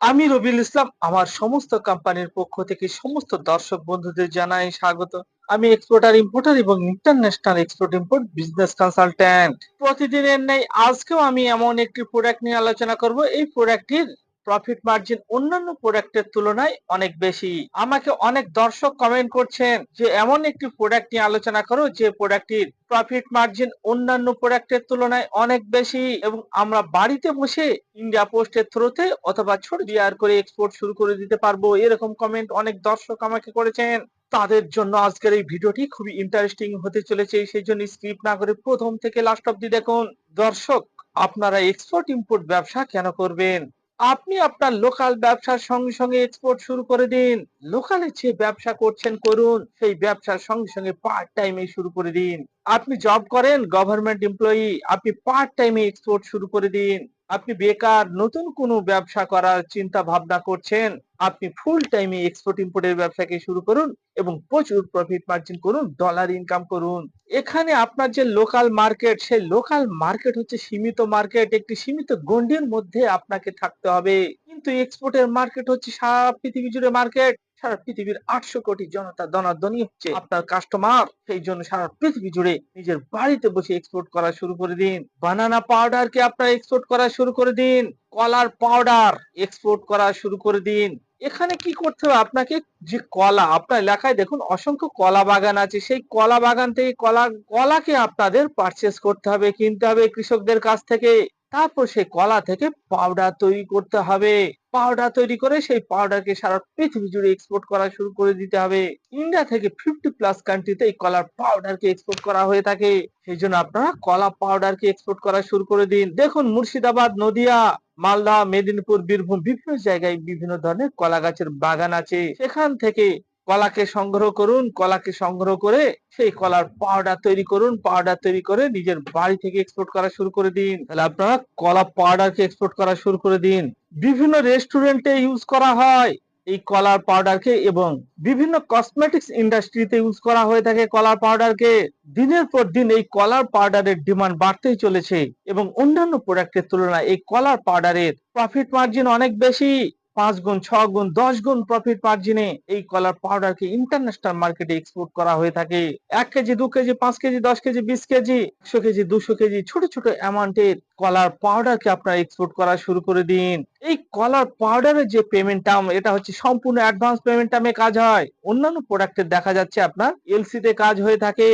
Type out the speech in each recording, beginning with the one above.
আমি রবিউল ইসলাম আমার সমস্ত কোম্পানির পক্ষ থেকে সমস্ত দর্শক বন্ধুদের জানাই স্বাগত। আমি এক্সপোর্টার ইম্পোর্টার এবং international export import business consultant. প্রতিদিনের ন্যায় আজকেও আমি এমন একটি প্রোডাক্ট নিয়ে আলোচনা করব। এই প্রোডাক্টটির প্রফিট মার্জিন অন্যান্য প্রোডাক্টের তুলনায় অনেক বেশি। আমাকে অনেক দর্শক কমেন্ট করছেন যে এমন একটি প্রোডাক্ট নিয়ে আলোচনা করো যে প্রোডাক্টটির প্রফিট মার্জিন অন্যান্য প্রোডাক্টের তুলনায় অনেক বেশি এবং আমরা বাড়িতে বসে ইন্ডিয়া পোস্টের থ্রুতে অথবা ছোট বিআর করে এক্সপোর্ট শুরু করে দিতে পারবো, এরকম কমেন্ট অনেক দর্শক আমাকে করেছেন। তাদের জন্য আজকের এই ভিডিওটি খুবই ইন্টারেস্টিং হতে চলেছে, সেই জন্য স্কিপ না করে প্রথম থেকে লাস্ট অব্দি দেখুন। দর্শক, আপনারা এক্সপোর্ট ইম্পোর্ট ব্যবসা কেন করবেন? আপনি আপনার লোকাল ব্যবসার সঙ্গে সঙ্গে এক্সপোর্ট শুরু করে দিন। লোকালে যে ব্যবসা করছেন করুন, সেই ব্যবসার সঙ্গে সঙ্গে পার্ট টাইমে শুরু করে দিন। আপনি জব করেন, গভর্নমেন্ট এমপ্লয়ি, আপনি পার্ট টাইমে এক্সপোর্ট শুরু করে দিন। আপনি বেকার, নতুন কোনো ব্যবসা করার চিন্তা ভাবনা করছেন, আপনি ফুল টাইমে এক্সপোর্ট ইম্পোর্টের ব্যবসাকে শুরু করুন এবং প্রচুর প্রফিট মার্জিন করুন, ডলার ইনকাম করুন। এখানে আপনার যে লোকাল মার্কেট, সেই লোকাল মার্কেট হচ্ছে সীমিত মার্কেট, একটি সীমিত গণ্ডির মধ্যে আপনাকে থাকতে হবে। কিন্তু এক্সপোর্টের মার্কেট হচ্ছে সারা পৃথিবী জুড়ে মার্কেট। সারা পৃথিবীর 800 কোটি জনতা দনাদনি হচ্ছে আপনার কাস্টমার। সেই জন্য সারা পৃথিবী জুড়ে নিজের বাড়িতে বসে এক্সপোর্ট করা শুরু করে দিন। বানানা পাউডারকে আপনারা এক্সপোর্ট করা শুরু করে দিন। কলার পাউডার এক্সপোর্ট করা শুরু করে দিন। এখানে কি করতে হবে আপনাকে? যে কলা, আপনার এলাকায় দেখুন অসংখ্য কলা বাগান আছে, সেই কলা বাগান থেকে কলাকে আপনাদের পারচেস করতে হবে, কিনতে হবে কৃষকদের কাছ থেকে। তারপর সেই কলা থেকে পাউডার তৈরি করতে হবে। পাউডার তৈরি করে সেই পাউডারকে সারা পৃথিবী জুড়ে এক্সপোর্ট করা শুরু করে দিতে হবে। ইন্ডিয়া থেকে 50+ কান্ট্রিতে এই কলার পাউডারকে এক্সপোর্ট করা হয়ে থাকে। সেই জন্য আপনারা কলা পাউডারকে এক্সপোর্ট করা শুরু করে দিন। দেখুন, মুর্শিদাবাদ, নদিয়া, মালদা, মেদিনীপুর, বীরভূম বিভিন্ন জায়গায় বিভিন্ন ধরনের কলা গাছের বাগান আছে। সেখান থেকে কলাকে সংগ্রহ করুন, কলাকে সংগ্রহ করে সেই কলার পাউডার তৈরি করুন। পাউডার তৈরি করে নিজের বাড়ি থেকে এক্সপোর্ট করা শুরু করে দিন। তাহলে আপনারা কলা পাউডারকে এক্সপোর্ট করা শুরু করে দিন। বিভিন্ন রেস্টুরেন্টে ইউজ করা হয় এই কলার পাউডারকে এবং বিভিন্ন কসমেটিক্স ইন্ডাস্ট্রিতে ইউজ করা হয়ে থাকে কলার পাউডারকে। দিনের পর দিন এই কলার পাউডারের ডিমান্ড বাড়তেই চলেছে এবং অন্যান্য প্রোডাক্টের তুলনায় এই কলার পাউডারের প্রফিট মার্জিন অনেক বেশি। 5 গুণ, 6 গুণ, 10 গুণ প্রফিট মার্জিনে এই কলার পাউডারকে ইন্টারন্যাশনাল মার্কেটে এক্সপোর্ট করা হয়ে থাকে। 1 KG, 2 KG, 5 KG, 10 KG, 20 KG, 100 KG, 200 KG ছোট ছোট অ্যামাউন্টের কলার পাউডারকে আপনারা এক্সপোর্ট করা শুরু করে দিন। এই কলার পাউডারের যে পেমেন্ট টার্ম, এটা হচ্ছে সম্পূর্ণ অ্যাডভান্স পেমেন্ট টার্মে কাজ হয়। অন্যান্য প্রোডাক্টে দেখা যাচ্ছে আপনার এলসি তে কাজ হয়ে থাকে,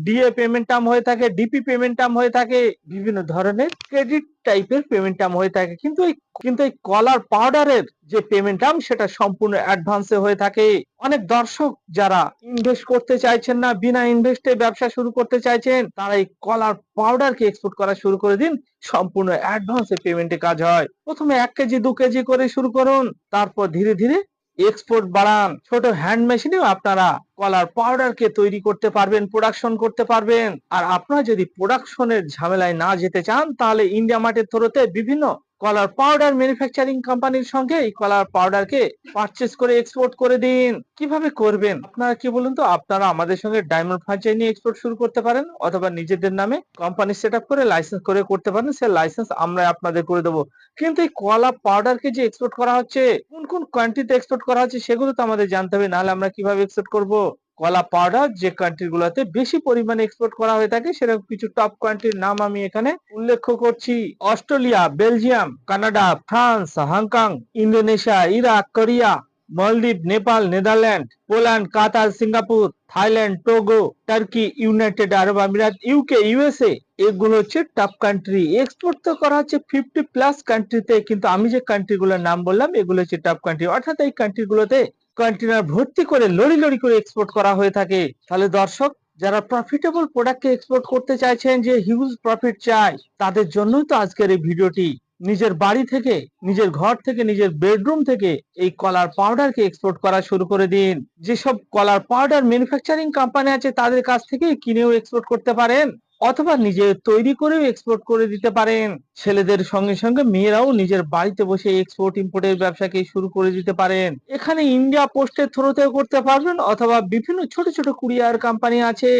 ডিএ পেমেন্ট টার্ম হয়ে থাকে, ডিপি পেমেন্ট টার্ম হয়ে থাকে, বিভিন্ন ধরনের ক্রেডিট টাইপের পেমেন্ট টার্ম হয়ে থাকে। কিন্তু এই কলার পাউডারের যে পেমেন্ট টার্ম, সেটা সম্পূর্ণ অ্যাডভান্সে হয়ে থাকে। অনেক দর্শক যারা ইনভেস্ট করতে চাইছেন না, বিনা ইনভেস্টে ব্যবসা শুরু করতে চাইছেন, তারা এই কলার পাউডারকে এক্সপোর্ট করা শুরু করে দিন। সম্পূর্ণ অ্যাডভান্সে পেমেন্টে কাজ হয়। প্রথমে 1 কেজি, 2 কেজি করে শুরু করুন, তারপর ধীরে ধীরে এক্সপোর্ট বাড়ান। ছোট হ্যান্ড মেশিনেও আপনারা কলার পাউডারকে তৈরি করতে পারবেন, প্রোডাকশন করতে পারবেন। আর আপনারা যদি প্রোডাকশনের ঝামেলায় না যেতে চান, তাহলে ইন্ডিয়া মার্টের থ্রুতে বিভিন্ন কলার পাউডার ম্যানুফ্যাকচারিং কোম্পানির সঙ্গে এই কলার পাউডারকে পারচেস করে এক্সপোর্ট করে দিন। কিভাবে করবেন আপনারা কি বলুন তো? আপনারা আমাদের সঙ্গে ডায়মন্ড ফ্র্যাঞ্চাইজি নিয়ে এক্সপোর্ট শুরু করতে পারেন অথবা নিজেদের নামে কোম্পানি সেট আপ করে লাইসেন্স করে করতে পারেন। সে লাইসেন্স আমরা আপনাদের করে দেবো। কিন্তু এই কলা পাউডারকে যে এক্সপোর্ট করা হচ্ছে, কোন কোন কোয়ান্টিটিতে এক্সপোর্ট করা হচ্ছে সেগুলো তো আমাদের জানতে হবে, নাহলে আমরা কিভাবে এক্সপোর্ট করব? কলা পাউডার যে কান্ট্রি গুলোতে বেশি পরিমাণে এক্সপোর্ট করা হয়ে থাকে, সেরকম কিছু টপ কান্ট্রির নাম আমি এখানে উল্লেখ করছি। Australia, Belgium, Canada, France, Hong Kong, Indonesia, Iraq, Korea, মলদ্বীপ, Nepal, Netherland, Poland, Qatar, Singapore, Thailand, Togo, Turkey, United Arab Emirates, UK, USA, এগুলো হচ্ছে টপ কান্ট্রি। এক্সপোর্ট তো করা হচ্ছে 50+ কান্ট্রিতে, কিন্তু আমি যে কান্ট্রিগুলোর নাম বললাম এগুলো হচ্ছে টপ কান্ট্রি। অর্থাৎ এই কান্ট্রিগুলোতে কন্টেনার ভর্তি করে লরি লরি করে এক্সপোর্ট করা হয়ে থাকে। তাহলে দর্শক, যারা প্রফিটেবল প্রোডাক্টকে এক্সপোর্ট করতে চাইছেন, যে হিউজ প্রফিট চাই, তাদের জন্যই তো আজকের এই ভিডিওটি। নিজের বাড়ি থেকে, নিজের ঘর থেকে, নিজের বেডরুম থেকে এই কলার পাউডারকে এক্সপোর্ট করা শুরু করে দিন। যেসব কলার পাউডার ম্যানুফ্যাকচারিং কোম্পানি আছে তাদের কাছ থেকে কিনেও এক্সপোর্ট করতে পারেন অথবা নিজে তৈরি করেও এক্সপোর্ট করে দিতে পারেন। ছেলেদের সঙ্গে সঙ্গে মেয়েরাও নিজের বাড়িতে বসে এক্সপোর্ট ইম্পোর্টের ব্যবসাকে শুরু করে দিতে পারেন। এখানে ইন্ডিয়া পোস্টের থ্রুতেও করতে পারবেন অথবা বিভিন্ন ছোট ছোট কুরিয়ার কোম্পানি আছে।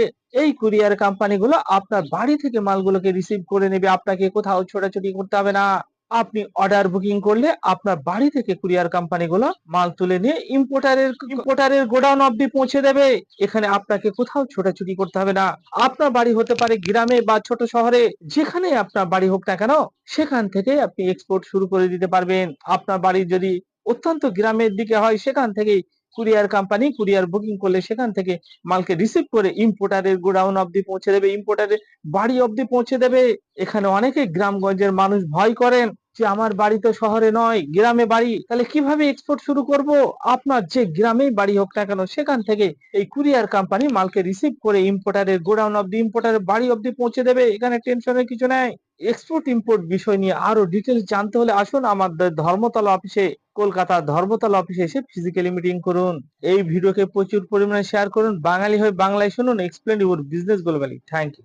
এই কুরিয়ার কোম্পানিগুলো আপনার বাড়ি থেকে মালগুলোকে রিসিভ করে নেবে, আপনাকে কোথাও ছোটাছুটি করতে হবে না। আপনি অর্ডার বুকিং করলে আপনার বাড়ি থেকে কুরিয়ার কোম্পানিগুলো মাল তুলে নিয়ে ইম্পোর্টারের গোডাউন অব্দি পৌঁছে দেবে। এখানে আপনাকে কোথাও ছোটাছুটি করতে হবে না। আপনার বাড়ি হতে পারে গ্রামে বা ছোট শহরে, যেখানেই আপনার বাড়ি হোক না কেন, সেখান থেকে আপনি এক্সপোর্ট শুরু করে দিতে পারবেন। আপনার বাড়ি যদি অত্যন্ত গ্রামের দিকে হয়, সেখান থেকেই কুরিয়ার কোম্পানি কুরিয়ার বুকিং করলে সেখান থেকে মালকে রিসিভ করে ইম্পোর্টারের গোডাউন অব্দি পৌঁছে দেবে, ইম্পোর্টারের বাড়ি অব্দি পৌঁছে দেবে। এখানে অনেকেই গ্রামগঞ্জের মানুষ ভয় করেন যে আমার বাড়ি তো শহরে নয়, গ্রামে বাড়ি, তাহলে কিভাবে এক্সপোর্ট শুরু করব? আপনার যে গ্রামেই বাড়ি হোক না কেন, সেখান থেকে এই কুরিয়ার কোম্পানি মালকে রিসিভ করে ইম্পোর্টারের গোডাউন অব্দি, ইম্পোর্টারের বাড়ি অব্দি পৌঁছে দেবে। এখানে টেনশনের কিছু নাই। এক্সপোর্ট ইম্পোর্ট বিষয় নিয়ে আরো ডিটেলস জানতে হলে আসুন আমাদের ধর্মতলা অফিসে, কলকাতার ধর্মতলা অফিসে এসে ফিজিক্যালি মিটিং করুন। এই ভিডিওকে প্রচুর পরিমাণে শেয়ার করুন। বাঙালি হয়ে বাংলায় শুনুন। Explain your business globally. Thank you.